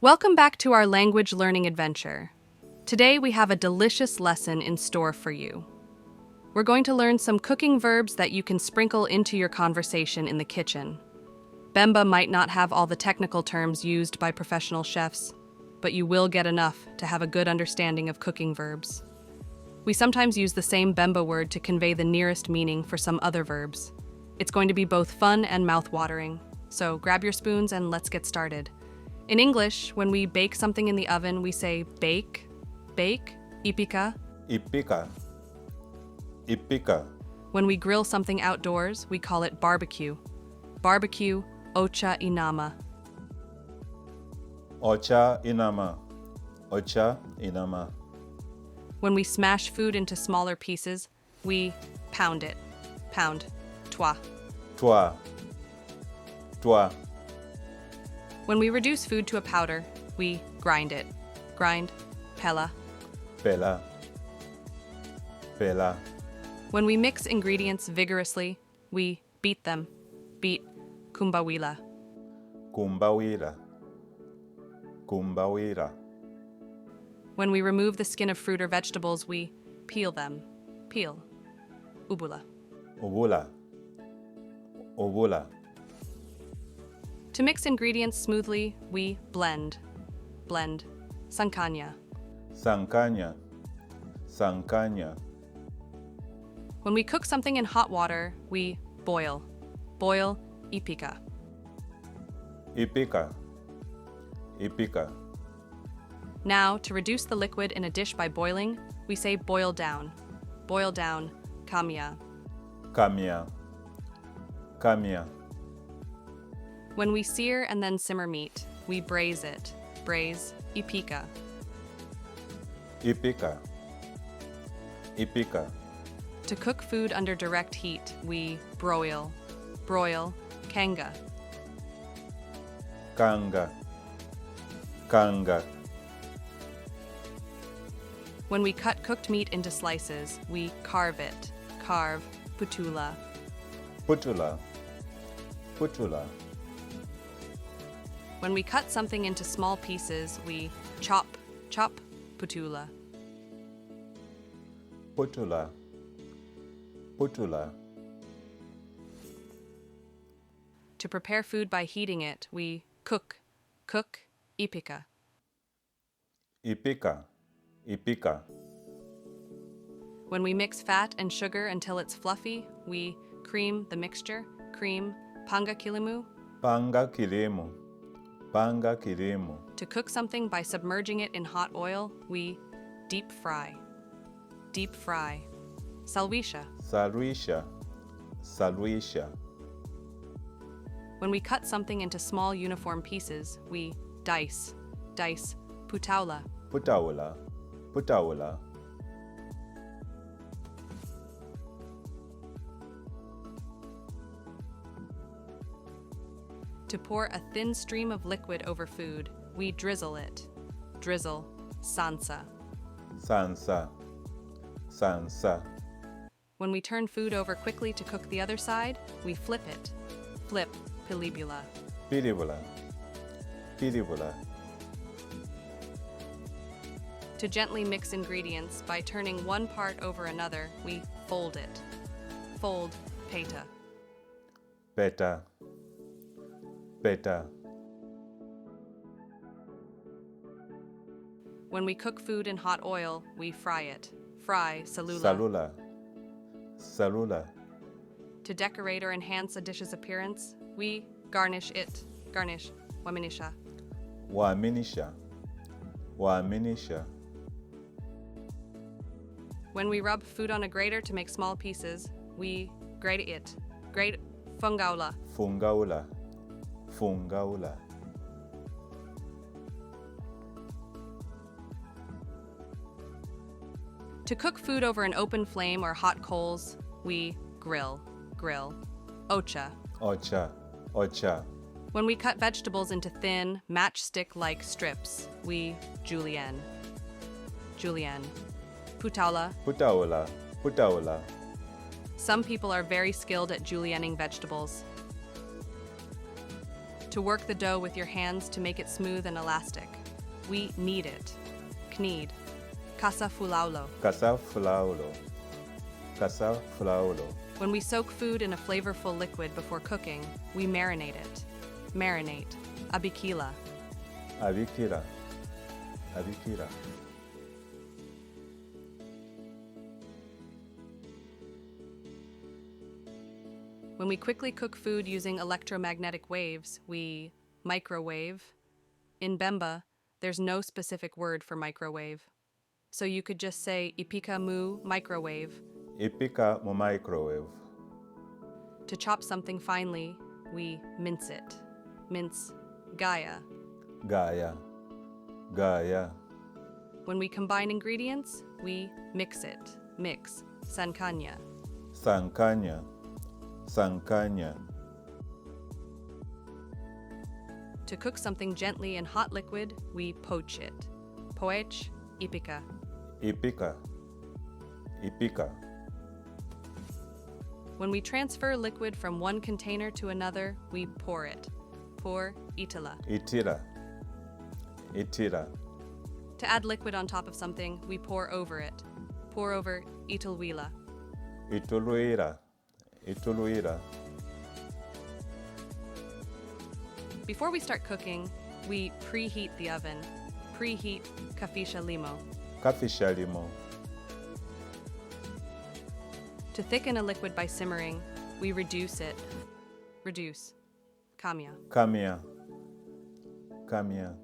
Welcome back to our language learning adventure. Today we have a delicious lesson in store for you. We're going to learn some cooking verbs that you can sprinkle into your conversation in the kitchen. Bemba might not have all the technical terms used by professional chefs, but you will get enough to have a good understanding of cooking verbs. We sometimes use the same Bemba word to convey the nearest meaning for some other verbs. It's going to be both fun and mouth-watering, so grab your spoons and let's get started. In English, when we bake something in the oven, we say bake, Ipika. Ipika. Ipika. When we grill something outdoors, we call it barbecue. Barbecue, Ocha, inama. Ocha, inama. Ocha, inama. When we smash food into smaller pieces, we pound it. Pound, toi. Toi. Toi. When we reduce food to a powder, we grind it. Grind, pella. Pela. Pela. When we mix ingredients vigorously, we beat them. Beat, Kumbawila. Kumbawila. Kumbawila. When we remove the skin of fruit or vegetables, we peel them. Peel, ubula. Ubula. Ubula. To mix ingredients smoothly, we blend. Blend, sankanya. Sankanya. Sankanya. When we cook something in hot water, we boil. Boil, Ipika. Ipika. Ipika. Now, to reduce the liquid in a dish by boiling, we say boil down. Boil down, kamya. Kamya. Kamya. When we sear and then simmer meat, we braise it. Braise, Ipika. Ipika. Ipika. To cook food under direct heat, we broil. Broil, kanga. Kanga. Kanga. When we cut cooked meat into slices, we carve it. Carve, putula. Putula. Putula. When we cut something into small pieces, we chop. Chop, putula. Putula. Putula. To prepare food by heating it, we cook. Cook, Ipika. Ipika. Ipika. When we mix fat and sugar until it's fluffy, we cream the mixture. Cream, panga kilimu. Panga kilimu. Panga kilimu. To cook something by submerging it in hot oil, we deep fry. Deep fry. Salwisha. Salwisha. Salwisha. When we cut something into small uniform pieces, we dice. Dice. Putaula. Putaula. Putaula. To pour a thin stream of liquid over food, we drizzle it. Drizzle. Sansa. Sansa. Sansa. When we turn food over quickly to cook the other side, we flip it. Flip. Pilibula. Pilibula. Pilibula. To gently mix ingredients by turning one part over another, we fold it. Fold, peta. Peta. Peta. When we cook food in hot oil, we fry it. Fry, salula. Salula. Salula. To decorate or enhance a dish's appearance, we garnish it. Garnish, waminisha. Waminisha. Waminisha. When we rub food on a grater to make small pieces, we grate it. Grate, fungaula. Fungaula. Fungaula. To cook food over an open flame or hot coals, we grill. Grill. Ocha. Ocha. Ocha. When we cut vegetables into thin, matchstick-like strips, we julienne. Julienne. Putaula. Putaula. Putaula. Some people are very skilled at julienning vegetables. To work the dough with your hands to make it smooth and elastic. We knead it. Knead. Casa fulaulo. Casa flaulo. Casa flaulo. When we soak food in a flavorful liquid before cooking, we marinate it. Marinate. Abikila. Avikira. Avikira. When we quickly cook food using electromagnetic waves, we microwave. In Bemba, there's no specific word for microwave. So you could just say Ipika mu microwave. Ipika mo microwave. To chop something finely, we mince it. Mince. Gaya. Gaya. Gaya. When we combine ingredients, we mix it. Mix. Sankanya. Sankanya. Sankanya. To cook something gently in hot liquid, we poach it. Poach. Ipika. Ipika. Ipika. When we transfer liquid from one container to another, we pour it. Pour. Itala. Itira. Itira. To add liquid on top of something, we pour over it. Pour over. Italwila. Ituluira. Ituluira. Before we start cooking, we preheat the oven. Preheat. Kafisha limo. Kafisha limo. To thicken a liquid by simmering, we reduce it. Reduce. Kamya. Kamia. Kamia.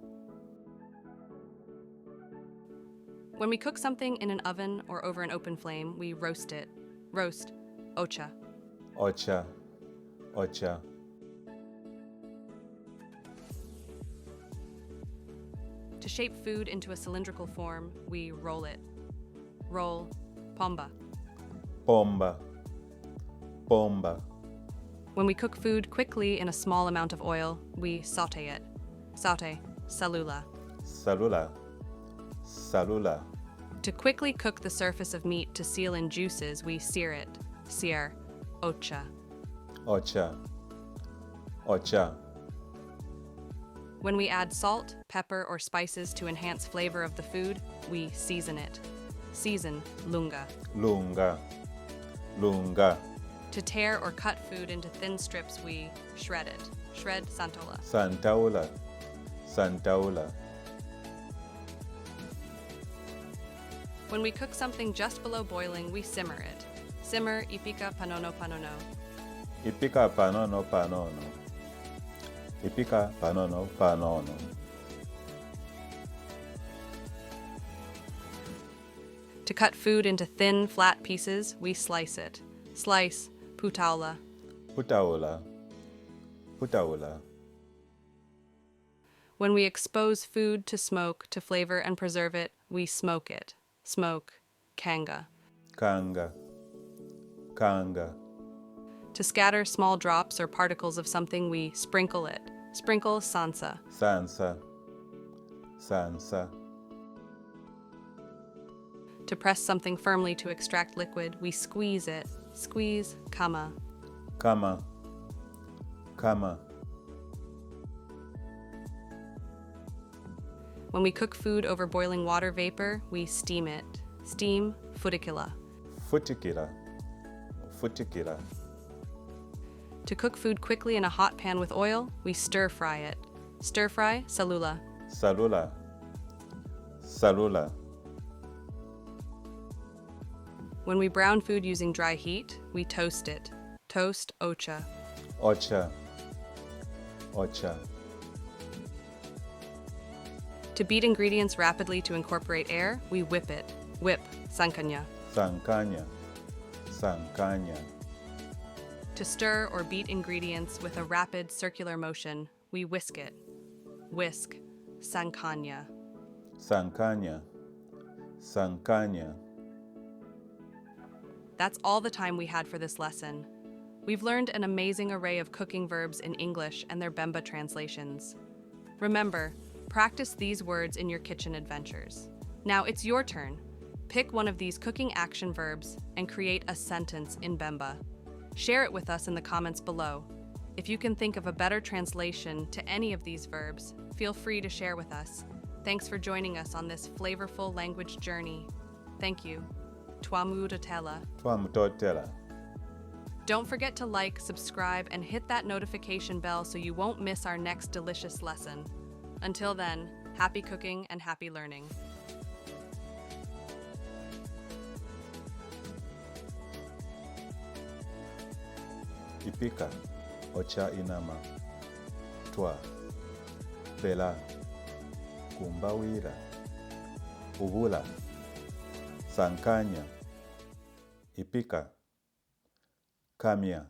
When we cook something in an oven or over an open flame, we roast it. Roast. Ocha. Ocha. Ocha. To shape food into a cylindrical form, we roll it. Roll. Pomba. Pomba. Pomba. When we cook food quickly in a small amount of oil, we saute it. Saute. Salula. Salula. Salula. To quickly cook the surface of meat to seal in juices, we sear it. Sear. Ocha. Ocha. Ocha. When we add salt, pepper, or spices to enhance flavor of the food, we season it. Season. Lunga. Lunga. Lunga. To tear or cut food into thin strips, we shred it. Shred. Santola. Santaula. Santaula. When we cook something just below boiling, we simmer it. Simmer. Ipika panono panono. Ipika panono panono. Ipika panono panono. To cut food into thin, flat pieces, we slice it. Slice. Putaula. Putaula. Putaula. When we expose food to smoke to flavor and preserve it, we smoke it. Smoke. Kanga. Kanga. Kanga. To scatter small drops or particles of something, we sprinkle it. Sprinkle. Sansa. Sansa. Sansa. To press something firmly to extract liquid, we squeeze it. Squeeze. Kama. Kama. Kama. When we cook food over boiling water vapor, we steam it. Steam. Futikila. Futikira. Futikira. To cook food quickly in a hot pan with oil, we stir fry it. Stir fry. Salula. Salula. Salula. When we brown food using dry heat, we toast it. Toast. Ocha. Ocha. Ocha. To beat ingredients rapidly to incorporate air, we whip it. Whip. Sankanya. Sankanya. Sankanya. To stir or beat ingredients with a rapid circular motion, we whisk it. Whisk. Sankanya. Sankanya. Sankanya. That's all the time we had for this lesson. We've learned an amazing array of cooking verbs in English and their Bemba translations. Remember, practice these words in your kitchen adventures. Now it's your turn. Pick one of these cooking action verbs and create a sentence in Bemba. Share it with us in the comments below. If you can think of a better translation to any of these verbs, feel free to share with us. Thanks for joining us on this flavorful language journey. Thank you. Twamudotela. Twamutotela. Don't forget to like, subscribe, and hit that notification bell so you won't miss our next delicious lesson. Until then, happy cooking and happy learning. Ipika, Ocha inama, Twa, Bela, Kumbawila, Ubula, Sankanya, Ipika, Kamia,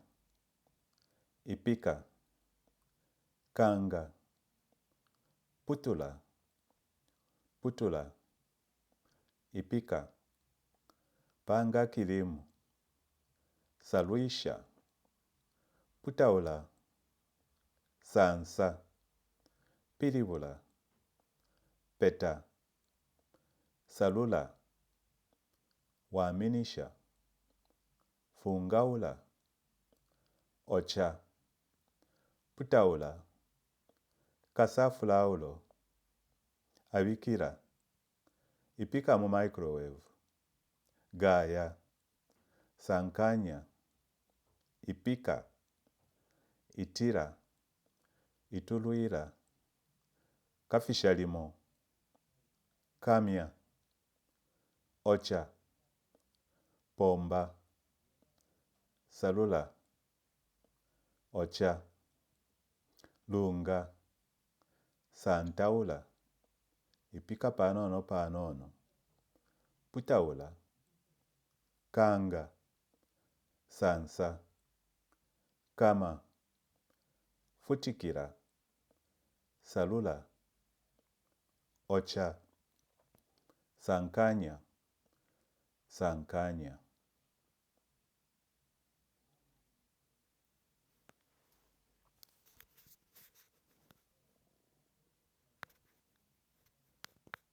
Ipika, Kanga, Putula, Putula, Ipika, Panga kilimu, Saluisha, Putaula, Sansa, Piribula, Peta, Salula, Waminisha, Fungaula, Ocha, Putaula, Kasafulaulo, Avikira, Ipika mu microwave, Gaya, Sankanya, Ipika, Itira, Ituluira, Kafishalimo, Kamia, Ocha, Pomba, Salula, Ocha, Lunga, Santaula, Ipika panono panono, Putaula, Kanga, Sansa, Kama, Futikira, Salula, Ocha, Sankanya, Sankanya.